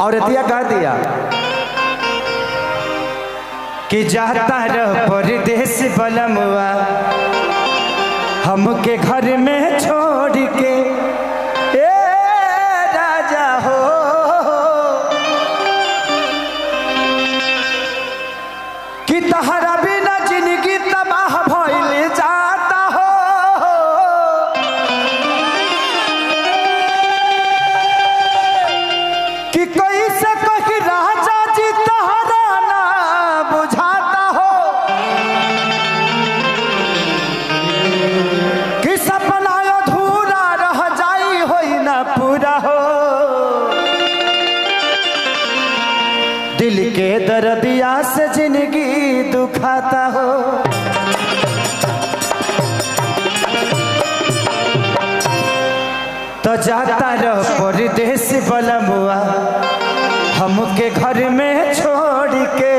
और एतिया कह दिया कि जाता रह परदेश बलमुआ हमके घर में छोड़ के ए राजा हो कि तहरा बिना जिंदगी तबाह भइल जाता हो कि कोई से कही राजा जी तहरा ना बुझाता हो कि सपना अधूरा रह जाई होई ना पूरा हो दिल के दर्दिया से जिंदगी दुखाता हो तो जाता रह परदेश बलमुआ हमके घर में छोड़ के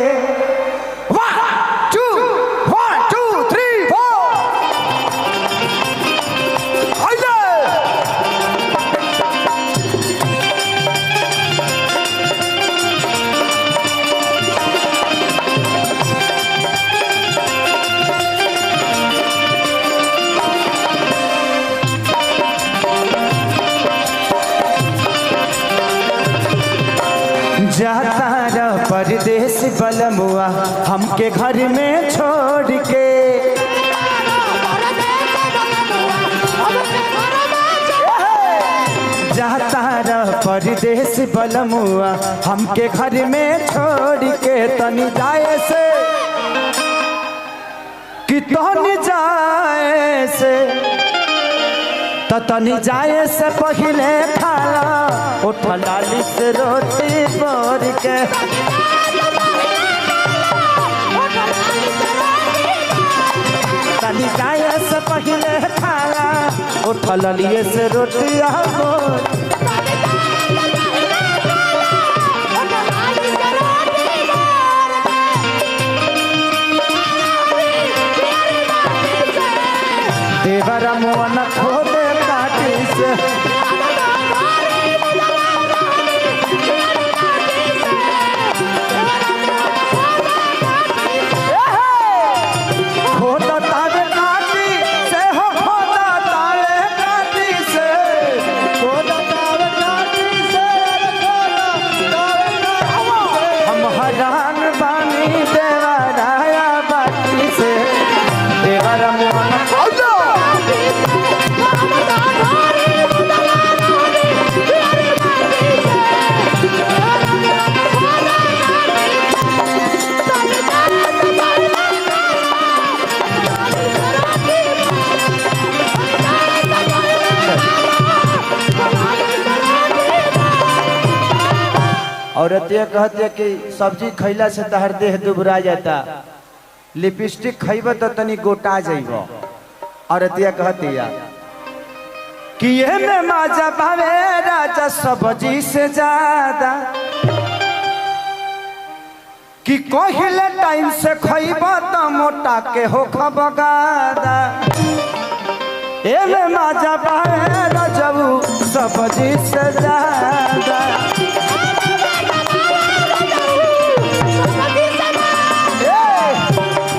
1 2 1 2 3 4 आइए जाता रह परदेश बलमुआ हमके घर में छोड़ के जाता रह परदेश बलमुआ हमके घर में छोड़ के तनी जाए से कि तनी जाए से तनी जाए से पहले खाला उठला से रोटी बोर के तनी जाए से पहले खाला उठला से रोटी बोर देवरा मोहन खोदे काटी से खोदा तावे काटी से हो खोदा तावे काटी से खोदा तावे काटी से हम हरान बानी देवराया बाटी से देवरा मोहन औरत ये कहते कि सब्जी खैला से तहर देह दुबरा जाता लिपस्टिक खैब तो तनी गोटा जाइब औरत ये कहती कि ये में माजा भावे राजा सब्जी से ज्यादा कि कहिले टाइम से खैब तो मोटा के हो खबगादा ये में माजा भावे राजा सब्जी से ज्यादा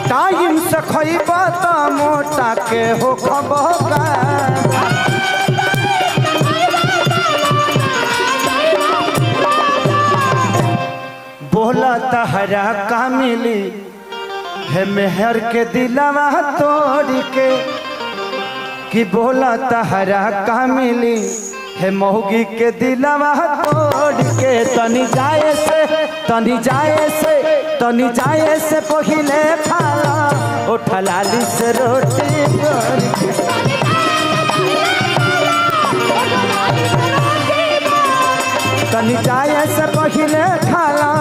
टाइम से खैब तो मोटा के हो खबगा बोला तहरा का मिली है मेहर के दिलवा तोड़ के कि बोला तहरा का मिली है मौगी के दिलवा तोड़ के तनी जाए से तनी जाए से तनी जाए से पहले खाला उठला से रोटी तनी जाए से पहले खाला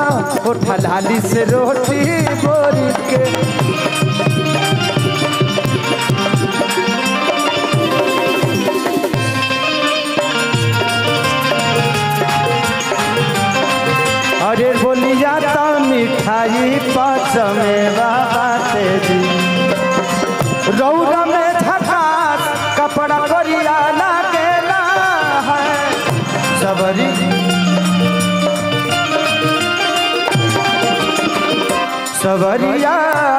उठला से रोटी बोरी के अरे बोलिया तो मिठाई पाँच में बाबा तेजी रौदा में झकास कपड़ा करिया लगेला है सबरी सवरिया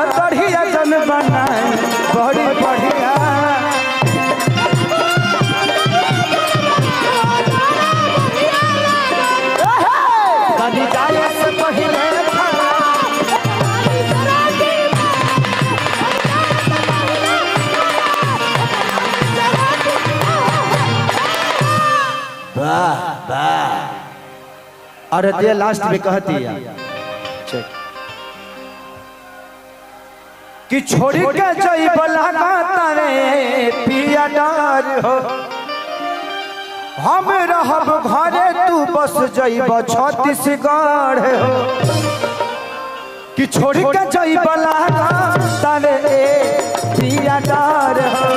बढ़िया जन बनाए बड़ी बढ़िया। कभी जाए से पहले वाह वाह। और ये लास्ट में कहती है कि छोड़ी के जइब लगाता रे पिया डर हो, हम रहब घरे तू बस जइब छत्तीसगढ़ हो। कि छोड़ी के जइब लगाता रे पिया डर हो,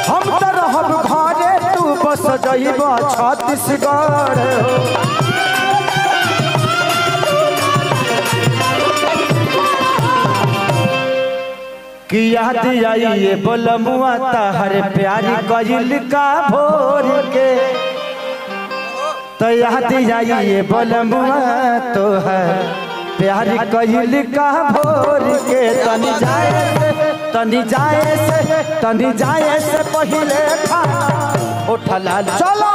हम तो रहब घरे तू बस जइब छत्तीसगढ़ हो। कि याद आइए बोलमुआ हर प्यारी कइल का भोर के, तो याद आइए बोलमुआ तो हर प्यारी कइल का भोर के। तनी जाए से पहले खा उठला चलो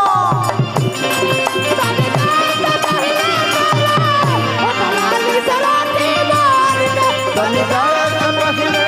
तनी जाए से पहले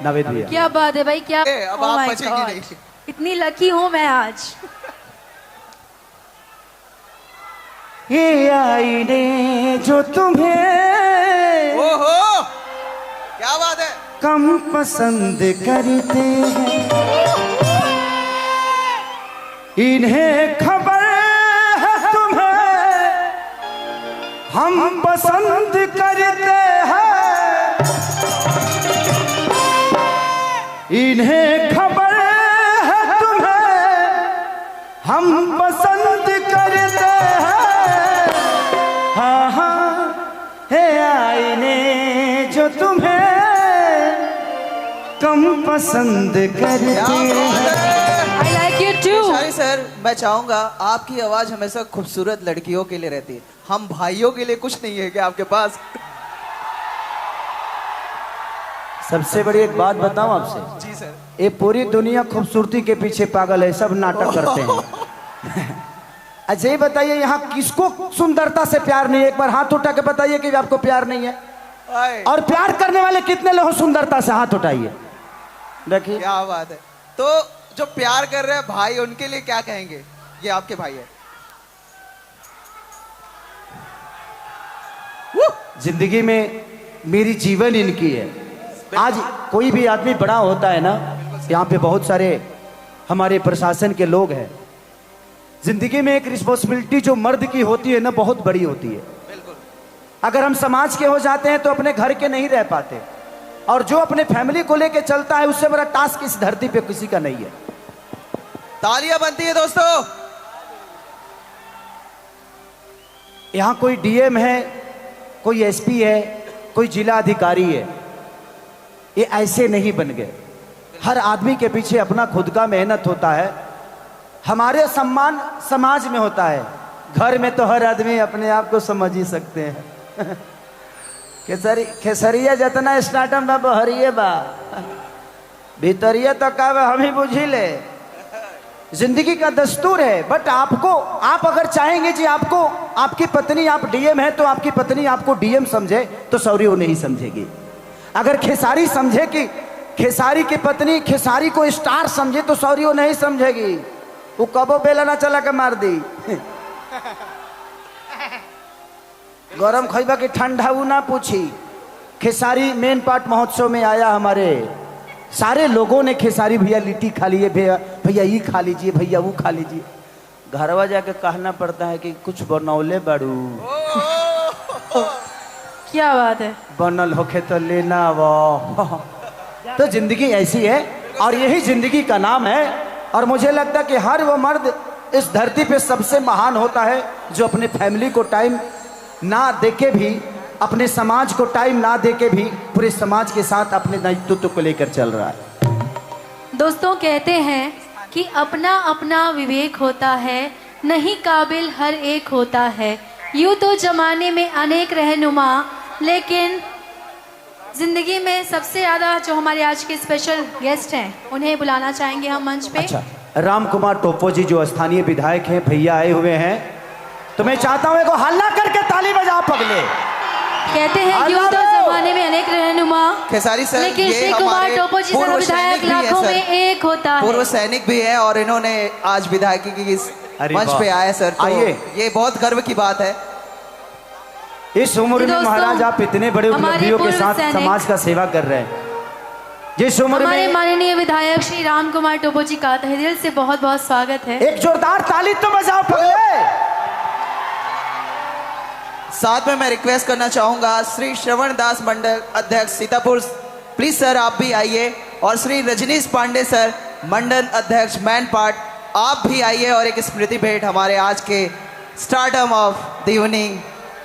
नवेद भैया। क्या बात है भाई, क्या अब आप बचेंगे नहीं। इतनी लकी हूँ मैं आज। ये आईने जो तुम्हें ओहो क्या बात है कम पसंद करते हैं, इन्हें खबर है तुम्हें हम पसंद करते हैं। इन्हें खबर है तुम्हें हम पसंद करते हैं। हाँ हाँ है आईने जो तुम्हें कम पसंद करते हैं। I like you too। Shahi sir, मैं चाहूंगा आपकी आवाज हमेशा खूबसूरत लड़कियों के लिए रहती है, हम भाइयों के लिए कुछ नहीं है क्या आपके पास? सबसे बड़ी एक बात बताऊं आपसे, जी सर। ये पूरी दुनिया खूबसूरती के पीछे पागल है, सब नाटक करते हैं। अच्छा ये बताइए यहाँ किसको सुंदरता से प्यार नहीं है? एक बार हाथ उठा के बताइए कि आपको प्यार नहीं है। और प्यार करने वाले कितने लोग सुंदरता से? हाथ उठाइए देखिए। क्या बात है। तो जो प्यार कर रहे हैं भाई, उनके लिए क्या कहेंगे? ये आपके भाई है। जिंदगी में मेरी जीवन इनकी है। आज कोई भी आदमी बड़ा होता है ना, यहाँ पे बहुत सारे हमारे प्रशासन के लोग हैं। जिंदगी में एक रिस्पॉन्सिबिलिटी जो मर्द की होती है ना, बहुत बड़ी होती है। अगर हम समाज के हो जाते हैं तो अपने घर के नहीं रह पाते, और जो अपने फैमिली को लेके चलता है उससे बड़ा टास्क इस धरती पे किसी का नहीं है। तालियां बनती है दोस्तों। यहाँ कोई डीएम है, कोई एसपी है, कोई जिला अधिकारी है, ये ऐसे नहीं बन गए। हर आदमी के पीछे अपना खुद का मेहनत होता है। हमारे सम्मान समाज में होता है, घर में तो हर आदमी अपने आप को समझ ही सकते हैं। खेसरिया जितना स्टार्टअप बा बहरिए बा, भीतरिया तो का हम ही बुझी ले। जिंदगी का दस्तूर है। बट आपको, आप अगर चाहेंगे जी आपको, आपकी पत्नी, आप डीएम है तो आपकी पत्नी आपको डीएम समझे तो सॉरी वो नहीं समझेगी। अगर खेसारी समझे कि खेसारी की पत्नी खेसारी को स्टार समझे तो सॉरी वो नहीं समझेगी, वो कबो बेला ना चला के मार दी। गरम खैबा की ठंडा वो ना पूछी। खेसारी मेन पार्ट महोत्सव में आया, हमारे सारे लोगों ने खेसारी भैया लिट्टी खा लीजिए, भैया ये खा लीजिए, भैया वो खा लीजिए। घरवा जाके कहना पड़ता है कि कुछ बनौले बड़ू। क्या बात है। बनल होके तो लेना वो। तो जिंदगी ऐसी है और यही जिंदगी का नाम है। और मुझे लगता है कि हर वो मर्द इस धरती पे सबसे महान होता है जो अपने फैमिली को टाइम ना देके भी, अपने समाज को टाइम ना देके भी पूरे समाज के साथ अपने नेतृत्व को लेकर चल रहा है। दोस्तों कहते हैं कि अपना अपना विवेक होता है, नहीं काबिल हर एक होता है। यूँ तो जमाने में अनेक रहनुमा, लेकिन जिंदगी में सबसे ज्यादा जो हमारे आज के स्पेशल गेस्ट हैं उन्हें बुलाना चाहेंगे हम मंच पे। अच्छा, राम कुमार टोपो जी जो स्थानीय विधायक हैं, भैया आए हुए हैं, तो मैं चाहता हूँ को हल्ला करके ताली बजाओ पगले। कहते हैं यूँ तो जमाने में अनेक रहनुमा, खेसारी सर, लेकिन ये श्री कुमार हमारे टोपो जी पूर्व जैसा विधायक सैनिक भी हैं लाखों सर। में एक होता है। पूर्व सैनिक भी है और इन्होंने आज विधायकी की इस अरे मंच वाह। पे आए सर, तो आइए। ये बहुत गर्व की बात है। इस उम्र में दोस्तों, महाराज आप इतने बड़े हमारे उपलब्धियों के पूर्व साथ सैनिक, समाज का सेवा कर रहे हैं। जिस उम्र हमारे में माननीय विधायक श्री राम कुमार टोपो जी का तहे दिल से बहुत बहुत स्वागत है। एक जोरदार ताली तो बजाओ पगले। साथ में मैं रिक्वेस्ट करना चाहूंगा श्री श्रवण दास मंडल अध्यक्ष सीतापुर, प्लीज सर आप भी आइए। और श्री रजनीश पांडे सर मंडल अध्यक्ष मैन पार्ट, आप भी आइए और एक स्मृति भेंट हमारे आज के stardom of the evening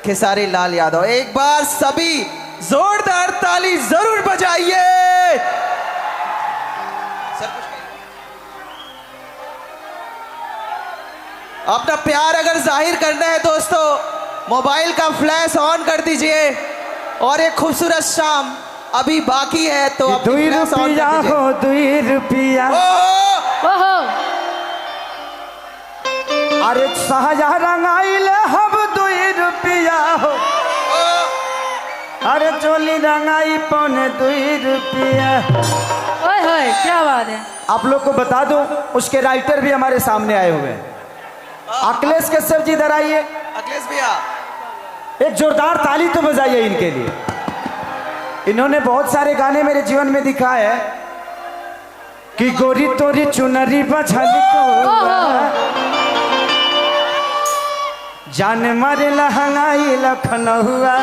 Khesari Lal Yadav. एक बार सभी जोरदार ताली जरूर बजाइए। सर कुछ अपना प्यार अगर जाहिर करना है दोस्तों, मोबाइल का फ्लैश ऑन कर दीजिए। और एक खूबसूरत शाम अभी बाकी है, तो अपनी फ्लैश ऑन रुपया कर दीजिए। हो 2 रुपया, ओहो, अरे सहजा रंगाइल हम 2 रुपया हो, अरे चोली रंगाई 2.25 रुपया। ओए होए, क्या बात है। आप लोग को बता दूं, उसके राइटर भी हमारे सामने आए हुए हैं। अखिलेश कश्यप जी इधर आइए, अखिलेश भैया एक जोरदार ताली तो बजाइए इनके लिए। इन्होंने बहुत सारे गाने मेरे जीवन में दिखाए हैं कि गोरी तोरी चुनरी बछली को जान मारे लहंगाई लखनऊआ।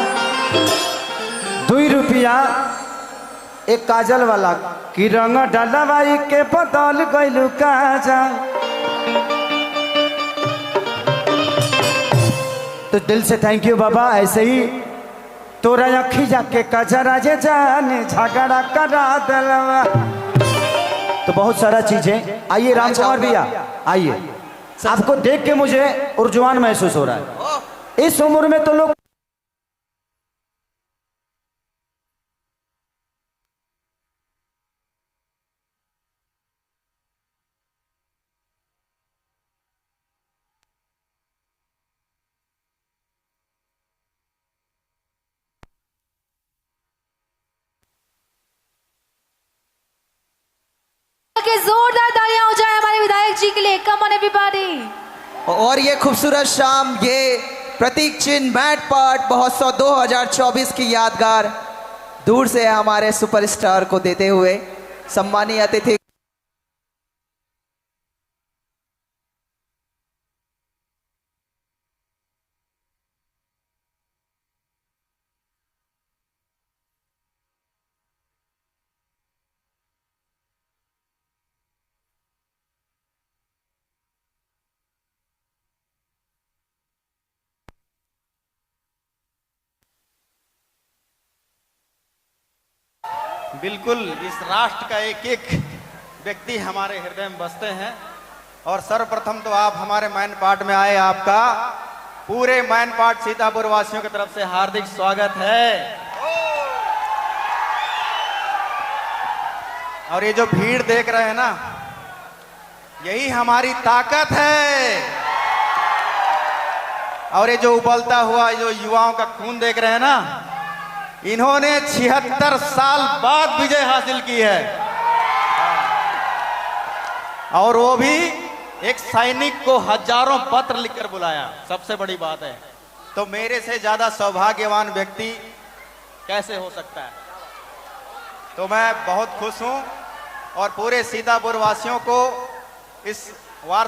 2 रुपया एक काजल वाला कि रंग डलवाई के बदल गइलू काजा। तो दिल से थैंक यू बाबा। ऐसे ही तोरा अखी जाके कजरा जे जाने झगड़ा करा दलवा। तो बहुत सारा चीजें। आइए राम कुमार भैया आइए। आपको देख के मुझे ऊर्जवान महसूस हो रहा है। इस उम्र में तो लोग के जोरदार तालियां हो जाए हमारे विधायक जी के लिए। Come on everybody. और ये खूबसूरत शाम, ये प्रतीक चिन्ह मैट पार्ट महोत्सव 2024 की यादगार दूर से हमारे सुपरस्टार को देते हुए सम्मानीय अतिथि बिल्कुल इस राष्ट्र का एक एक व्यक्ति हमारे हृदय में बसते हैं। और सर्वप्रथम तो आप हमारे मैन पार्ट में आए, आपका पूरे मैन पार्ट सीतापुर वासियों की तरफ से हार्दिक स्वागत है। और ये जो भीड़ देख रहे हैं ना, यही हमारी ताकत है। और ये जो उबलता हुआ जो युवाओं का खून देख रहे हैं ना, इन्होंने 76 साल बाद विजय हासिल की है, और वो भी एक सैनिक को हजारों पत्र लिखकर बुलाया। सबसे बड़ी बात है, तो मेरे से ज्यादा सौभाग्यवान व्यक्ति कैसे हो सकता है। तो मैं बहुत खुश हूं और पूरे सीतापुर वासियों को इस वार्षिक